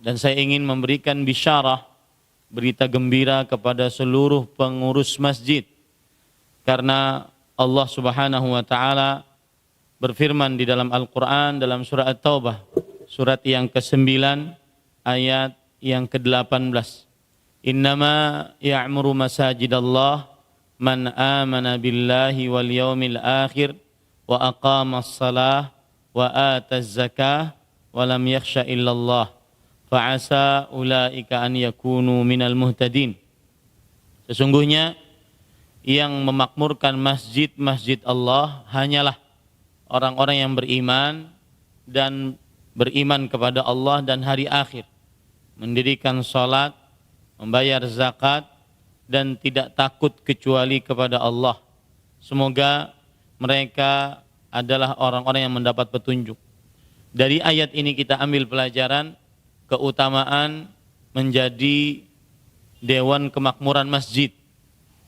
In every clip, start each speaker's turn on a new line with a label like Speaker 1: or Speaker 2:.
Speaker 1: dan saya ingin memberikan bisyarah, berita gembira kepada seluruh pengurus masjid. Karena Allah Subhanahu wa taala berfirman di dalam Al-Qur'an dalam surah At-Taubah, surat yang ke-9 ayat yang ke-18. Innama ya'muru masajidallah man amana billahi wal yawmil akhir wa aqamas salah wa ataz zakah wa lam yakhsha illallah fa'asa ulaika an yakunu minal muhtadin. Sesungguhnya yang memakmurkan masjid-masjid Allah hanyalah orang-orang yang beriman dan beriman kepada Allah dan hari akhir, mendirikan salat, membayar zakat, dan tidak takut kecuali kepada Allah. Semoga mereka adalah orang-orang yang mendapat petunjuk. Dari ayat ini kita ambil pelajaran keutamaan menjadi Dewan Kemakmuran Masjid.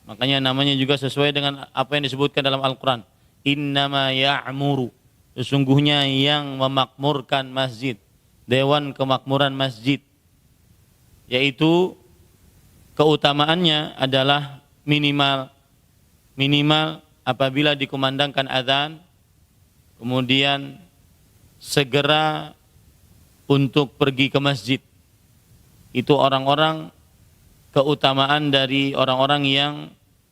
Speaker 1: Makanya namanya juga sesuai dengan apa yang disebutkan dalam Al-Quran. Innama ya'muru, sesungguhnya yang memakmurkan masjid, Dewan Kemakmuran Masjid, yaitu keutamaannya adalah minimal apabila dikumandangkan azan, kemudian segera untuk pergi ke masjid. Itu orang-orang, keutamaan dari orang-orang yang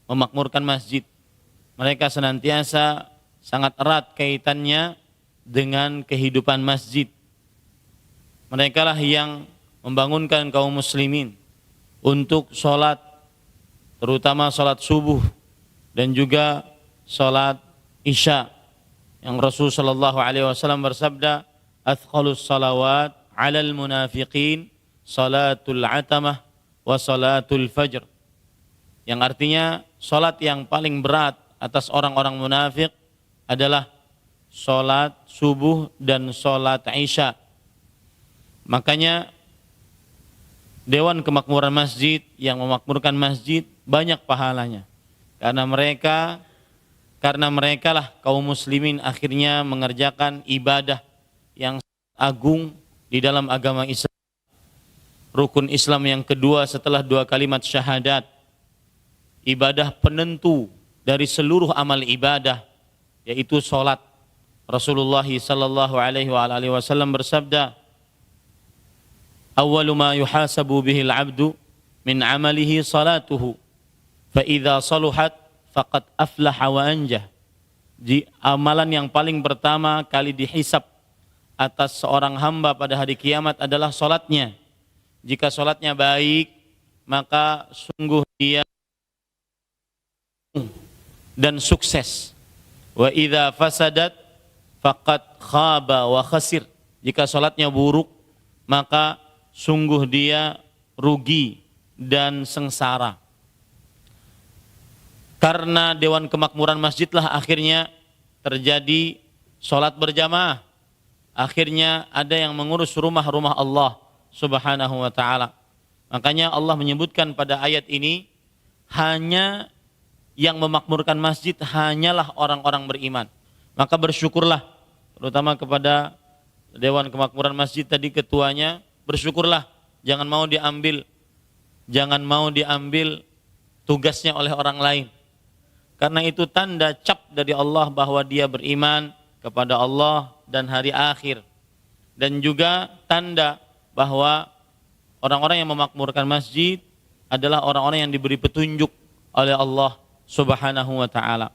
Speaker 1: memakmurkan masjid. Mereka senantiasa sangat erat kaitannya dengan kehidupan masjid. Mereka lah yang membangunkan kaum muslimin untuk sholat, terutama sholat subuh dan juga sholat isya. Yang Rasul sallallahu alaihi wasallam bersabda, "Athqalus salawat 'alal munafiqin salatul atamah wa salatul fajr." Yang artinya sholat yang paling berat atas orang-orang munafik adalah sholat subuh dan sholat isya. Makanya Dewan Kemakmuran Masjid yang memakmurkan masjid banyak pahalanya. Karena mereka lah kaum muslimin akhirnya mengerjakan ibadah yang agung di dalam agama Islam. Rukun Islam yang kedua setelah 2 kalimat syahadat. Ibadah penentu dari seluruh amal ibadah, yaitu salat. Rasulullah sallallahu alaihi wasallam bersabda, "Awwalu ma yuhasabu bihil 'abdu min 'amalihi salatuhu, fa idza saluhat faqad aflaha wa anjah." Di amalan yang paling pertama kali dihisab atas seorang hamba pada hari kiamat adalah salatnya. Jika salatnya baik, maka sungguh dia dan sukses. Wa idza fasadat faqad khaba wa khasir. Jika salatnya buruk, maka sungguh dia rugi dan sengsara. Karena Dewan Kemakmuran Masjidlah akhirnya terjadi salat berjamaah. Akhirnya ada yang mengurus rumah-rumah Allah Subhanahu wa taala. Makanya Allah menyebutkan pada ayat ini, hanya yang memakmurkan masjid hanyalah orang-orang beriman. Maka bersyukurlah, terutama kepada Dewan Kemakmuran Masjid tadi ketuanya, bersyukurlah, jangan mau diambil tugasnya oleh orang lain. Karena itu tanda cap dari Allah bahwa dia beriman kepada Allah dan hari akhir. Dan juga tanda bahwa orang-orang yang memakmurkan masjid adalah orang-orang yang diberi petunjuk oleh Allah Subhanahu wa ta'ala.